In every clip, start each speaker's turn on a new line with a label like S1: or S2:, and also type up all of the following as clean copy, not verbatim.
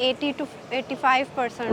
S1: 80 to 85%۔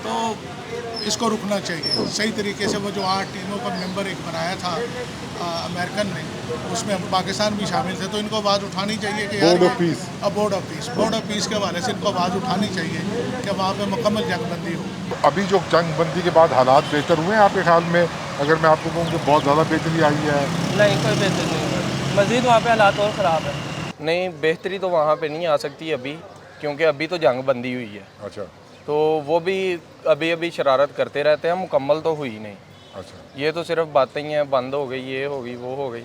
S2: तो इसको रुकना चाहिए सही तरीके से। वो जो 8 टीमों का मेंबर एक बनाया था अमेरिकन ने, उसमें पाकिस्तान भी शामिल थे, तो इनको आवाज़ उठानी चाहिए कि
S3: board of peace,
S2: board of peace के हवाले से इनको आवाज़ उठानी चाहिए कि वहाँ पे मुकम्मल जंगबंदी हो।
S3: अभी जो जंग बंदी के बाद हालात बेहतर हुए हैं आपके ख्याल में? अगर मैं आपको कहूँ कि बहुत ज़्यादा बेहतरी आई है?
S4: नहीं, कोई बेहतर नहीं है, मज़ीद वहाँ पे हालात और ख़राब है।
S5: नहीं, बेहतरी तो वहाँ पे नहीं आ सकती अभी, क्योंकि अभी तो जंग बंदी हुई है।
S3: अच्छा,
S5: तो वो भी अभी अभी शरारत करते रहते हैं, मुकम्मल तो हुई नहीं।
S3: अच्छा,
S5: ये तो सिर्फ बातें ही हैं, बंद हो गई, ये हो गई, वो हो गई।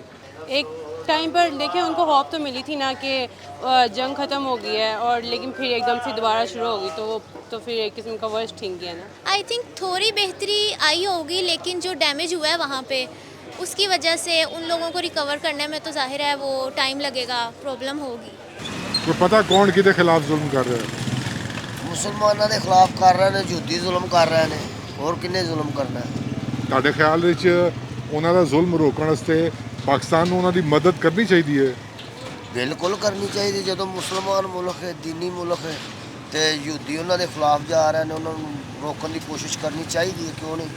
S6: एक टाइम पर देखिए उनको होप तो मिली थी ना कि जंग ख़त्म हो गई है, और लेकिन फिर एकदम से दोबारा शुरू हो गई, तो फिर एक किस्म का वर्स्ट थिंग है ना।
S7: आई थिंक थोड़ी बेहतरी आई होगी, लेकिन जो डैमेज हुआ है वहाँ पे, उसकी वजह से उन लोगों को रिकवर करने में तो जाहिर है वो टाइम लगेगा, प्रॉब्लम होगी।
S3: तो पता कौन किसके खिलाफ जुल्म कर रहे हैं?
S8: मुसलमानों के खिलाफ कर रहे हैं, यहूदी जुल्म कर रहे हैं, और किन्ने जुल्म करना है?
S3: ਤੁਹਾਡੇ ਖਿਆਲ ਵਿੱਚ ਉਹਨਾਂ ਦਾ ਜ਼ੁਲਮ ਰੋਕਣ ਵਾਸਤੇ ਪਾਕਿਸਤਾਨ ਨੂੰ ਉਹਨਾਂ ਦੀ ਮਦਦ ਕਰਨੀ ਚਾਹੀਦੀ ਹੈ?
S8: बिल्कुल करनी चाहिए। जो मुसलमान मुल्क है, दीनी मुल्क है, तो यहूदी उन्होंने खिलाफ जा रहे हैं, उन्होंने रोकने की कोशिश करनी चाहिए। क्यों नहीं?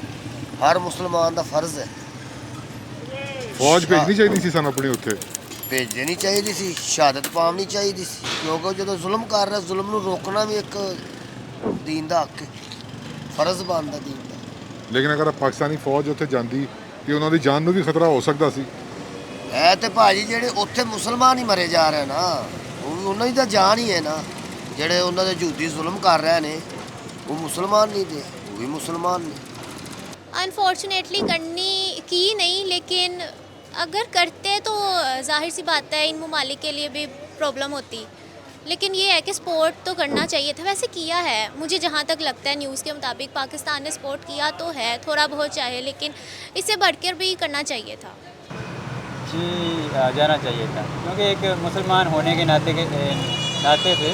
S8: हर मुसलमान का फर्ज है।
S3: ਫੌਜ ਭੇਜਣੀ ਚਾਹੀਦੀ ਸੀ ਸਾਨੂੰ ਆਪਣੇ ਉੱਥੇ।
S8: भेजनी चाहिए सी, शहादत पावनी चाहिए सी, क्योंकि जो जुल्म कर रहा, जुल्म ਨੂੰ रोकना भी एक दीन ਦਾ हक है, फर्ज बनता दीन ਦਾ।
S3: ਲੇਕਿਨ ਅਗਰ ਪਾਕਿਸਤਾਨੀ ਫੌਜ ਉੱਥੇ ਜਾਂਦੀ ਤੇ ਉਹਨਾਂ ਦੀ ਜਾਨ ਨੂੰ ਵੀ ਖਤਰਾ ਹੋ ਸਕਦਾ ਸੀ।
S8: ਹੈ ਤੇ ਭਾਜੀ ਜਿਹੜੇ ਉੱਥੇ ਮੁਸਲਮਾਨ ਹੀ ਮਰੇ ਜਾ ਰਹੇ ਨਾ, ਉਹ ਵੀ ਉਹਨਾਂ ਦੀ ਤਾਂ ਜਾਨ ਹੀ ਹੈ ਨਾ। ਜਿਹੜੇ ਉਹਨਾਂ ਦੇ ਯਹੂਦੀ ਜ਼ੁਲਮ ਕਰ ਰਹੇ ਨੇ, ਉਹ ਮੁਸਲਮਾਨ नहीं थे, वो भी मुसलमान ने।
S7: अनफॉर्चुनेटली करनी की नहीं, लेकिन अगर करते तो जाहिर सी बात है इन ममालिक के लिए भी प्रॉब्लम होती, लेकिन ये है कि सपोर्ट तो करना चाहिए था। वैसे किया है, मुझे जहाँ तक लगता है न्यूज़ के मुताबिक पाकिस्तान ने सपोर्ट किया तो है, थोड़ा बहुत चाहे, लेकिन इससे बढ़कर भी करना चाहिए था।
S4: जी जाना चाहिए था, क्योंकि एक मुसलमान होने के नाते से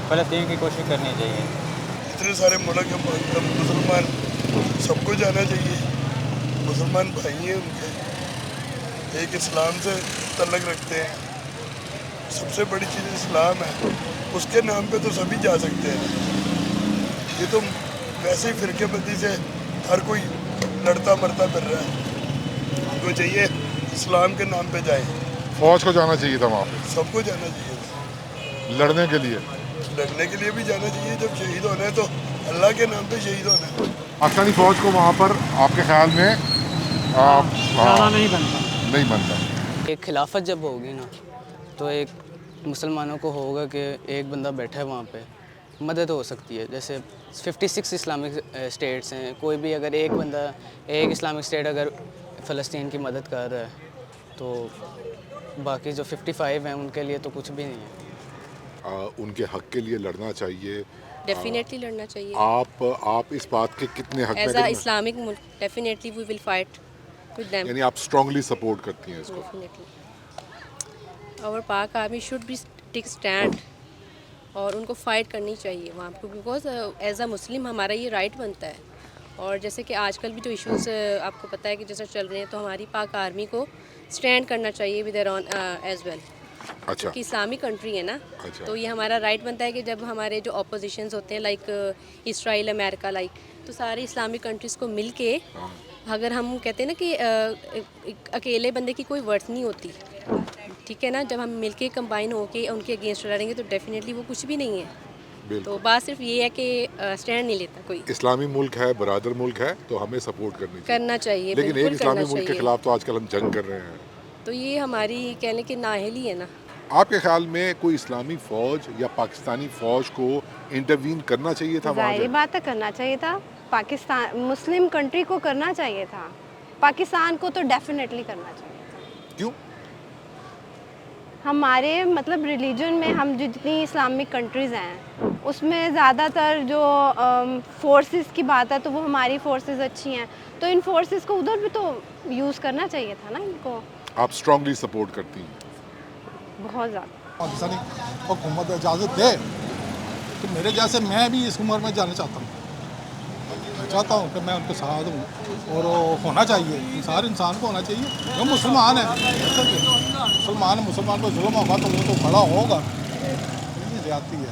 S4: फ़लस्तीन की कोशिश करनी चाहिए।
S9: इतने सारे मुल्क हैं मुसलमान, सबको जाना चाहिए। मुसलमान भाई हैं उनके, एक इस्लाम से तल्लक रखते हैं। सबसे बड़ी चीज़ इस्लाम है, उसके नाम पे तो सभी जा सकते हैं। ये तो वैसे ही फिरकेबंदी से हर कोई लड़ता मरता फिर रहा है। उनको चाहिए इस्लाम के नाम पे जाए।
S3: फौज को जाना चाहिए था वहाँ पे,
S9: सबको जाना चाहिए था,
S3: लड़ने के लिए।
S9: लड़ने के लिए भी जाना चाहिए। जब शहीद होना है तो अल्लाह के नाम पे शहीद होना है।
S3: पाकिस्तानी फौज को वहाँ पर आपके ख्याल में
S10: जाना नहीं बनता।
S3: नहीं बनता।
S4: एक खिलाफत जब होगी ना, तो एक मुसलमानों को होगा कि एक बंदा बैठा है वहाँ पे, मदद हो सकती है। जैसे 56 इस्लामिक स्टेट्स हैं, कोई भी अगर एक बंदा, एक इस्लामिक स्टेट अगर फ़लस्तीन की मदद कर रहा है, तो बाकी जो 55 हैं उनके लिए तो कुछ भी नहीं है।
S3: उनके हक के लिए लड़ना चाहिए।
S11: डेफिनेटली लड़ना चाहिए।
S3: आप इस बात के कितने हक
S11: एज
S3: में?
S11: अ इस्लामिक मुल्क definitely we will fight with them.
S3: यानी आप स्ट्रांगली सपोर्ट करती हैं इसको?
S11: डेफिनेटली और Pak army should be take stand, और उनको फाइट करनी चाहिए वहाँ पर, बिकॉज एज अ मुस्लिम हमारा ये राइट बनता है। और जैसे कि आजकल भी जो इश्यूज़ आपको पता है कि जैसे चल रहे हैं, तो हमारी पाक आर्मी को स्टैंड करना चाहिए with their own as well.
S3: अच्छा,
S11: क्योंकि इस्लामिक कंट्री है ना।
S3: अच्छा।
S11: तो ये हमारा राइट बनता है कि जब हमारे जो ऑपोजिशंस होते हैं लाइक इसराइल, अमेरिका लाइक, तो सारे इस्लामिक कंट्रीज़ को मिल के, अगर हम कहते हैं ना कि अकेले बंदे की कोई वर्थ नहीं होती, ठीक है ना, जब हम मिल के कंबाइन होके उनके अगेंस्ट लड़ेंगे तो डेफिनेटली वो कुछ भी नहीं है। तो बात सिर्फ ये है कि स्टैंड नहीं लेता कोई।
S3: इस्लामी मुल्क है, बरादर मुल्क है, तो हमें सपोर्ट
S11: करना चाहिए।
S3: लेकिन एक इस्लामी मुल्क के खिलाफ तो आजकल हम जंग कर रहे हैं,
S11: तो ये हमारी कहने की नाअहली है ना।
S3: आपके ख्याल में कोई इस्लामी फ़ौज या पाकिस्तानी फ़ौज को इंटरवीन करना चाहिए था?
S1: जाहिर बात है करना चाहिए था। पाकिस्तान मुस्लिम कंट्री को करना चाहिए था, पाकिस्तान को तो डेफिनेटली करना चाहिए था।
S3: क्यों?
S1: हमारे मतलब रिलीजन में हम जितनी इस्लामिक कंट्रीज़ हैं उसमें ज़्यादातर जो फोर्सेस की बात है, तो वो हमारी फोर्सेस अच्छी हैं, तो इन फोर्सेस को उधर भी तो यूज़ करना चाहिए था ना इनको।
S3: आप स्ट्रांगली सपोर्ट करती हैं?
S1: बहुत ज़्यादा।
S12: पाकिस्तानी हुकूमत इजाज़त दे तो मेरे जैसे मैं भी इस उम्र में जाना चाहता हूँ। मैं चाहता हूँ कि मैं उनके साथ हूँ, और होना चाहिए, हर इंसान को होना चाहिए। जो मुसलमान है, मुसलमान पर जुल्म होगा तो वो तो खड़ा होगा। ये ज़्यादती है।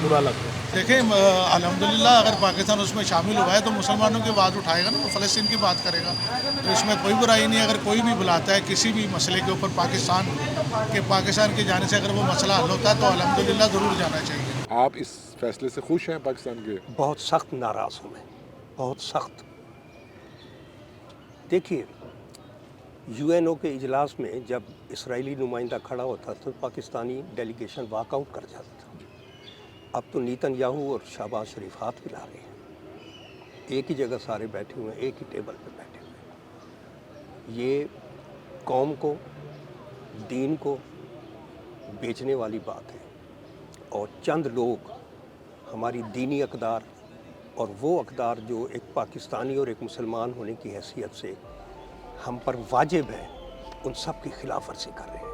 S13: बुरा लगता है।
S2: देखें अल्हम्दुलिल्लाह अगर पाकिस्तान उसमें शामिल हुआ है तो मुसलमानों की आवाज़ उठाएगा ना, वो फ़लस्तीन की बात करेगा, तो इसमें कोई बुराई नहीं। अगर कोई भी बुलाता है किसी भी मसले के ऊपर पाकिस्तान के जाने से अगर वो मसला हल होता है तो अल्हम्दुलिल्लाह ज़रूर जाना चाहिए।
S3: आप इस फैसले से खुश हैं पाकिस्तान के?
S14: बहुत सख्त नाराज़ हूँ मैं, बहुत सख्त। देखिए, यूएनओ के इजलास में जब इसराइली नुमाइंदा खड़ा होता तो पाकिस्तानी डेलीगेशन वॉकआउट कर जाता था। अब तो नेतन्याहू और शहबाज शरीफ हाथ मिला रहे हैं, एक ही जगह सारे बैठे हुए हैं, एक ही टेबल पे बैठे हुए हैं। ये कौम को, दीन को बेचने वाली बात है। और चंद लोग हमारी दीनी अक़दार और वो अक़दार जो एक पाकिस्तानी और एक मुसलमान होने की हैसियत से हम पर वाजिब है, उन सब की खिलाफ वर्जी कर रहे हैं।